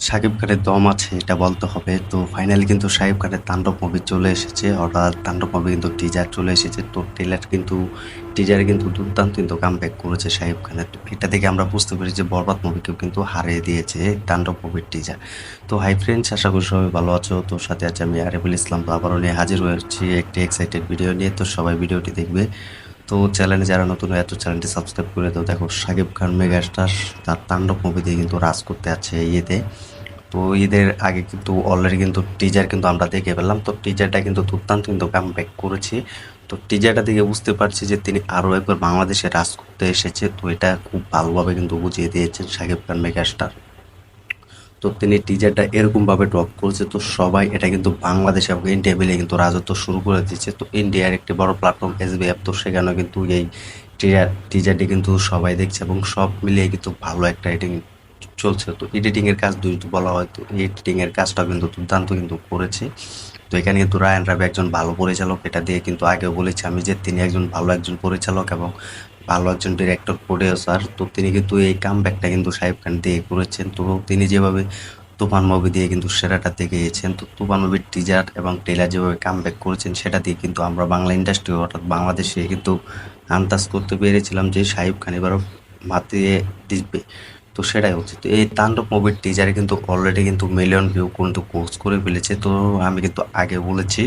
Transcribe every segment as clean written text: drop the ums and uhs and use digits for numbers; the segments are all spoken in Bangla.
শাকিব খানের দম আছে এটা বলতে হবে। তো ফাইনালি কিন্তু শাকিব খানের তাণ্ডব মুভি চলে এসেছে, অর্থাৎ তাণ্ডব মুভি কিন্তু টিজার চলে এসেছে। তো টিজারে কিন্তু দুর্দান্ত কিন্তু কামব্যাক করেছে শাকিব খানের। তো এটা থেকে আমরা বুঝতে পারি যে বরবাদ মুভিকেও কিন্তু হারিয়ে দিয়েছে তাণ্ডব মুভির টিজার। তো হাই ফ্রেন্ডস, আশা করি সবাই ভালো আছো। তো সাথে আছে আমি আরিফুল ইসলাম। তো আবারও নিয়ে হাজির হয়েছি একটি এক্সাইটেড ভিডিও নিয়ে। তো সবাই ভিডিওটি দেখবে। তো চ্যানেলে যারা নতুন হয়ে তো চ্যানেলটি সাবস্ক্রাইব করে দাও। দেখো শাকিব খান মেগাস্টার তার তাণ্ডব মুভি দিয়ে কিন্তু রাজ করতে আছে ইয়েতে। তো ঈদের আগে কিন্তু অলরেডি কিন্তু টিজার কিন্তু আমরা দেখে পেলাম। তো টিজারটা কিন্তু দুর্দান্ত কিন্তু কামব্যাক করেছে। তো টিজারটা দেখে বুঝতে পারছি যে তিনি আরও একবার বাংলাদেশে রাজ করতে এসেছে। তো এটা খুব ভালোভাবে কিন্তু বুঝিয়ে দিয়েছেন শাকিব খান মেগাস্টার। তো তিনি টিজারটা এরকমভাবে ড্রপ করেছে, তো সবাই এটা কিন্তু বাংলাদেশ এবং ইন্ডিয়া মিলে কিন্তু রাজত্ব শুরু করে দিচ্ছে। তো ইন্ডিয়ার একটি বড় প্ল্যাটফর্ম এসবিএফ, তো সেখানেও কিন্তু এই টিজারটি কিন্তু সবাই দেখছে এবং সব মিলিয়ে কিন্তু ভালো একটা এডিটিং চলছে। তো এডিটিং এর কাজ যদি বলা হয়, তো এডিটিং এর কাজটা কিন্তু দুর্দান্ত কিন্তু করেছে। তো এখানে কিন্তু রায়ান রাবি একজন ভালো পরিচালক, এটা দিয়ে কিন্তু আগেও বলেছি আমি যে তিনি একজন পরিচালক এবং ভালো একজন ডিরেক্টর প্রডিউসার। তো তিনি কিন্তু এই কামব্যাকটা কিন্তু শাকিব খান দিয়ে করেছেন। তো তিনি যেভাবে তুফান মুভি দিয়ে কিন্তু সেরাটা দেখিয়েছেন, তো তুফান মুভির টিজার এবং ট্রেলার যেভাবে কামব্যাক করেছেন সেটা দিয়ে কিন্তু আমরা বাংলা ইন্ডাস্ট্রি অর্থাৎ বাংলাদেশে কিন্তু আন্দাজ করতে পেরেছিলাম যে শাকিব খান এবারও মাতিয়ে দিবে। তো সেটাই হচ্ছে। তো এই তাণ্ডব মুভির টিজারে কিন্তু অলরেডি কিন্তু মিলিয়ন ভিউ কিন্তু কোর্স করে ফেলেছে। তো আমি কিন্তু আগে বলেছি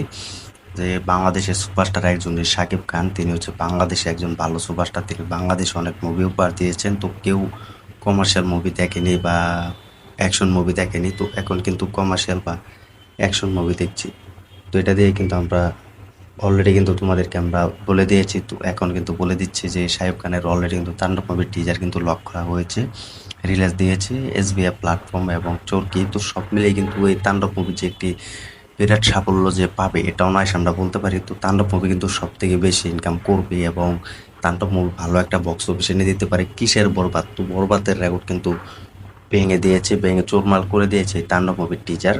যে বাংলাদেশের সুপারস্টার একজন যে শাকিব খান, তিনি হচ্ছে বাংলাদেশে একজন ভালো সুপারস্টার। তিনি বাংলাদেশে অনেক মুভি উপহার দিয়েছেন। তো কেউ কমার্শিয়াল মুভি দেখেনি বা অ্যাকশন মুভি দেখেনি, তো এখন কিন্তু কমার্শিয়াল বা অ্যাকশন মুভি দেখছি। তো এটা দিয়ে কিন্তু আমরা অলরেডি কিন্তু তোমাদেরকে আমরা বলে দিয়েছি। তো এখন কিন্তু বলে দিচ্ছি যে শাকিব খানের অলরেডি কিন্তু তাণ্ডব মুভির টিজার কিন্তু লক করা হয়েছে, রিলিজ দিয়েছে এসবিএফ প্ল্যাটফর্ম এবং চরকি। তো সব মিলিয়ে কিন্তু এই তাণ্ডব মুভি যে একটি বিরাট সাফল্য যে পাবে এটাও নয় আমরা বলতে পারি। তো তাণ্ডব মুভি কিন্তু সব থেকে বেশি ইনকাম করবে এবং তাণ্ডব মুভি ভালো একটা বক্স অফিস এনে দিতে পারে। কিসের বরবাদ, তো বরবাদের রেকর্ড কিন্তু ভেঙে দিয়েছে, ভেঙে চুরমার করে দিয়েছে এই তাণ্ডব মুভির টিজার।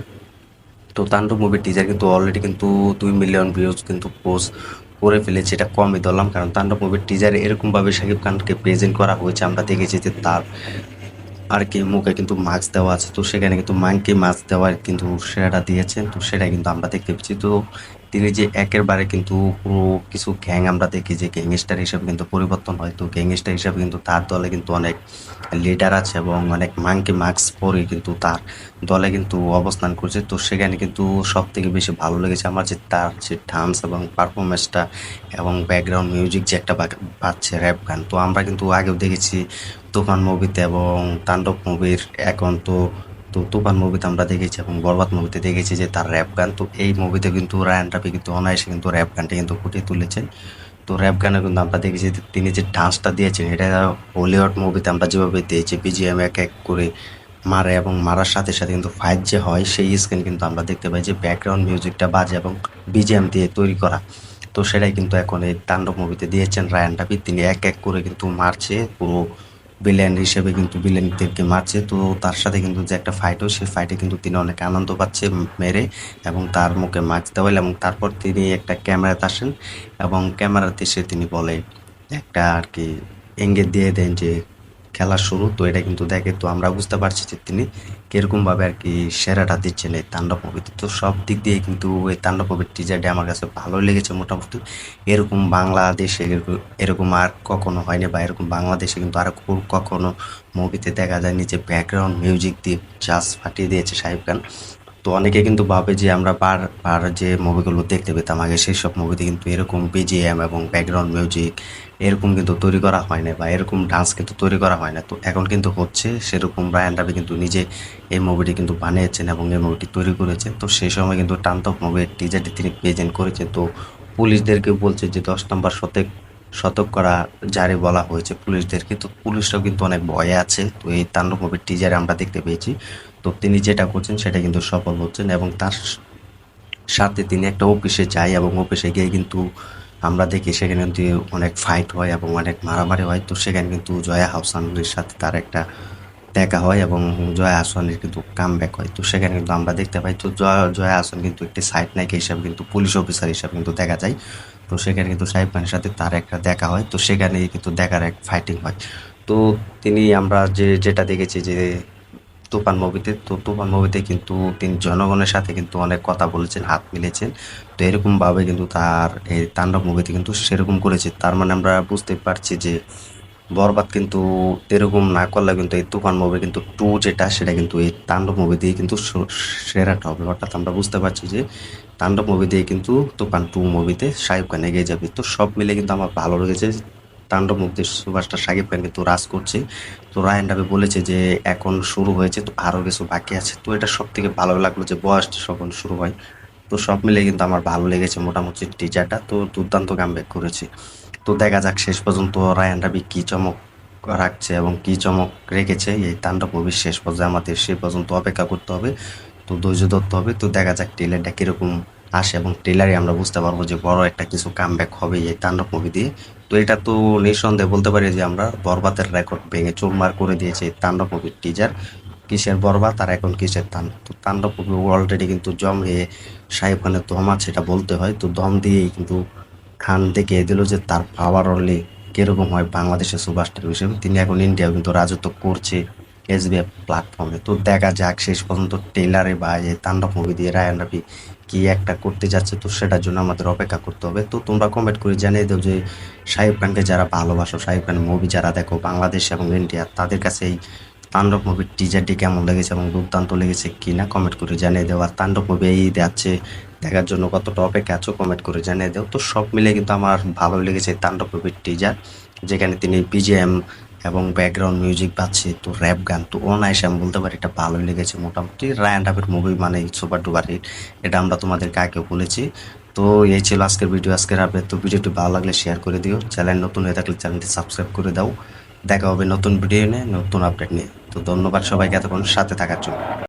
তো তাণ্ডব মুভির টিজার কিন্তু অলরেডি কিন্তু 2 মিলিয়ন ভিউজ কিন্তু পোস্ট করে ফেলেছে। এটা কমই ধরলাম, কারণ তাণ্ডব মুভির টিজারে এরকমভাবে শাকিব খানকে প্রেজেন্ট করা হয়েছে, আমরা দেখেছি যে তার আর কি মুখে কিন্তু মাস্ক দেওয়া আছে। তো সেখানে কিন্তু মাংকি মাস্ক দেওয়ার কিন্তু সেটা দিয়েছেন। তো সেটাই কিন্তু আমরা দেখতে পেয়েছি। তো তিনি যে একেবারে কিন্তু পুরো কিছু গ্যাং আমরা দেখি যে গ্যাংস্টার হিসেবে কিন্তু পরিবর্তন হয়। তো গ্যাংস্টার হিসেবে কিন্তু তার দলে কিন্তু অনেক লিডার আছে এবং অনেক মাংকি মাস্ক পরে কিন্তু তার দলে কিন্তু অবস্থান করছে। তো সেখানে কিন্তু সব থেকে বেশি ভালো লেগেছে আমার যে তার যে ডান্স এবং পারফরমেন্সটা এবং ব্যাকগ্রাউন্ড মিউজিক যে একটা পাচ্ছে র্যাপ গান। তো আমরা কিন্তু আগেও দেখেছি তুফান মুভিতে এবং তাণ্ডব মুভির এখন তো তুফান মুভিতে আমরা দেখেছি এবং বরবাদ মুভিতে দেখেছি যে তার র্যাপ গান। তো এই মুভিতে কিন্তু রায়ান রাফি কিন্তু অনায়াসে কিন্তু র্যাপ গানটা কিন্তু ফুটিয়ে তুলেছেন। তো র্যাপ গানে কিন্তু আমরা দেখেছি যে তিনি যে ডান্সটা দিয়েছেন এটা হলিউড মুভিতে আমরা যেভাবে দিয়েছি বিজিএম এক এক করে মারে এবং মারার সাথে সাথে কিন্তু ফাইট যে হয় সেই স্ক্রিন কিন্তু আমরা দেখতে পাই যে ব্যাকগ্রাউন্ড মিউজিকটা বাজে এবং বিজিএম দিয়ে তৈরি করা। তো সেটাই কিন্তু এখন এই তাণ্ডব মুভিতে দিয়েছেন রায়ান রাফি। তিনি এক এক করে কিন্তু মারছে, পুরো ভিলেন হিসেবে কিন্তু ভিলেনদেরকে মারছে। তো তার সাথে কিন্তু যে একটা ফাইট হয় সেই ফাইটে কিন্তু তিনি অনেক আনন্দ পাচ্ছে মেরে, এবং তার মুখে মাস্ক দেওয়া হলো এবং তারপর তিনি একটা ক্যামেরাতে আসেন এবং ক্যামেরাতে এসে তিনি বলে একটা আর কি ইঙ্গিত দিয়ে দেন যে খেলা শুরু। তো এটা কিন্তু দেখে তো আমরা বুঝতে পারছি যে তিনি কিরকমভাবে আর কি সেরাটা দিচ্ছেন এই তাণ্ডব মুভিতে। তো সব দিক দিয়ে কিন্তু এই তাণ্ডব মুভির টিজারটি আমার কাছে ভালোই লেগেছে মোটামুটি। এরকম বাংলাদেশে এরকম আর কখনো হয়নি, বা এরকম বাংলাদেশে কিন্তু আর কখনো মুভিতে দেখা যায়নি যে ব্যাকগ্রাউন্ড মিউজিক দিয়ে জাস্ট ফাটিয়ে দিয়েছে শাকিব খান। তো অনেকে কিন্তু ভাবে যে আমরা বার যে মুভিগুলো দেখতে পেতাম আগে সেই সব মুভিতে কিন্তু এরকম বিজিএম এবং ব্যাকগ্রাউন্ড মিউজিক এরকম কিন্তু তৈরি করা হয় না, বা এরকম ডান্স কিন্তু তৈরি করা হয় না। তো এখন কিন্তু হচ্ছে সেরকম। রায়ান রাবি কিন্তু নিজে এই মুভিটি কিন্তু বানিয়েছেন এবং এই মুভিটি তৈরি করেছেন। তো সেই সময় কিন্তু তাণ্ডব মুভির টিজারটি তিনি প্রেজেন্ট করেছেন। তো পুলিশদেরকে বলছে যে 10 নম্বর শতক করা জারি বলা হয়েছে পুলিশদেরকে। তো পুলিশরাও কিন্তু অনেক ভয়ে আছে। তো এই তাণ্ডব মুভির টিজারে আমরা দেখতে পেয়েছি। তো তিনি যেটা করছেন সেটা কিন্তু সফল হচ্ছেন এবং তার সাথে তিনি একটা অফিসে যায় এবং অফিসে গিয়ে কিন্তু আমরা দেখি সেখানে কিন্তু অনেক ফাইট হয় এবং অনেক মারামারি হয়। তো সেখানে কিন্তু জয়া আহসানের সাথে তার একটা দেখা হয় এবং জয়া আহসানের কিন্তু কামব্যাক হয়। তো সেখানে কিন্তু আমরা দেখতে পাই তো জয়া আহসান কিন্তু একটি সাইড নায়িকা হিসাবে কিন্তু পুলিশ অফিসার হিসাবে কিন্তু দেখা যায়। তো সেখানে কিন্তু শাকিব খানের সাথে তার একটা দেখা হয়। তো সেখানেই কিন্তু দেখার এক ফাইটিং হয়। তো তিনি আমরা যেটা দেখেছি যে তুফান মুভিতে। তো তুফান মুভিতে কিন্তু তিনি জনগণের সাথে কিন্তু অনেক কথা বলেছেন, হাত মিলেছেন। তো এরকমভাবে কিন্তু তার এই তাণ্ডব মুভিতে কিন্তু সেরকম করেছে। তার মানে আমরা বুঝতে পারছি যে বরবাদ কিন্তু এরকম না করলে কিন্তু এই তুফান মুভি কিন্তু 2 যেটা সেটা কিন্তু এই তাণ্ডব মুভি দিয়ে কিন্তু সেরাটা হবে। অর্থাৎ আমরা বুঝতে পারছি যে তাণ্ডব মুভি দিয়ে কিন্তু তুফান 2 মুভিতে শাকিব খান এগিয়ে যাবে। তো সব মিলে কিন্তু আমার ভালো লেগেছে। তাণ্ডব মুভিতে সুপারস্টার শাকিব খান কিন্তু রাজ করছে। তো রায়ান রাবি বলেছে যে এখন শুরু হয়েছে, তো আরও কিছু বাকি আছে। তো এটা সব থেকে ভালো লাগলো যে বয়সটা যখন শুরু হয়। তো সব মিলে কিন্তু আমার ভালো লেগেছে মোটামুটি টিজারটা। তো দুর্দান্ত কামব্যাক করেছে। তো দেখা যাক শেষ পর্যন্ত রায়ান রাবি কী চমক রাখছে এবং কী চমক রেখেছে এই তাণ্ডব মুভির শেষ পর্যায়ে। আমাদের সে পর্যন্ত অপেক্ষা করতে হবে, তো ধৈর্য ধরতে হবে। তো দেখা যাক ট্রেলারটা কীরকম আসে, এবং ট্রেলারে আমরা বুঝতে পারবো যে বড় একটা কিছু কামব্যাক হবে এই তাণ্ডব মুভি দিয়ে। তো এটা তো নিঃসন্দেহে বলতে পারি যে আমরা বরবাদের রেকর্ড ভেঙে চুরমার করে দিয়েছে এই তাণ্ডব মুভির টিজার। কিসের বরবাদ আর এখন কিসের তাণ্ডব। তো তাণ্ডব মুভি অলরেডি কিন্তু জমে শাকিব খানের দম আছে, এটা বলতে হয়। তো দম দিয়েই কিন্তু খান দেখিয়ে দিল যে তার পাওয়ার রোলে কিরকম হয় বাংলাদেশের সুপারস্টার হিসেবে। তিনি এখন ইন্ডিয়াও কিন্তু রাজত্ব করছে এসবিএফ প্ল্যাটফর্মে। তো দেখা যাক শেষ পর্যন্ত ট্রেলারে বা এই তাণ্ডব মুভি দিয়ে রায়ান রাবি কি একটা করতে যাচ্ছে। তো সেটার জন্য আমাদের অপেক্ষা করতে হবে। তো তোমরা কমেন্ট করে জানিয়ে দাও যে শাকিব খানকে যারা ভালোবাসো, শাকিব খানের মুভি যারা দেখো বাংলাদেশ এবং ইন্ডিয়া, তাদের কাছে এই তাণ্ডব মুভির টিজারটি কেমন লেগেছে এবং দুর্দান্ত লেগেছে কিনা কমেন্ট করে জানিয়ে দেও। আর তাণ্ডব মুভি এই যাচ্ছে দেখার জন্য কতটা অপেক্ষা আছো কমেন্ট করে জানিয়ে দাও। তো সব মিলে কিন্তু আমার ভালো লেগেছে তাণ্ডব মুভির টিজার, যেখানে তিনি বিজিএম এবং ব্যাকগ্রাউন্ড মিউজিক পাচ্ছে, তো র্যাপ গান। তো অনায়াসে আমি বলতে পারি এটা ভালোই লেগেছে মোটামুটি। রায়ান রাবির মুভি মানে সুপার ডুপার হিট, এটা আমরা তোমাদেরকে আগেও বলেছি। তো এই ছিল আজকের ভিডিও, আজকের আপডেট। তো ভিডিওটি ভালো লাগলে শেয়ার করে দিও, চ্যানেল নতুন হয়ে থাকলে চ্যানেলটি সাবস্ক্রাইব করে দাও। দেখা হবে নতুন ভিডিও নিয়ে, নতুন আপডেট নিয়ে। তো ধন্যবাদ সবাইকে এতক্ষণ সাথে থাকার জন্য।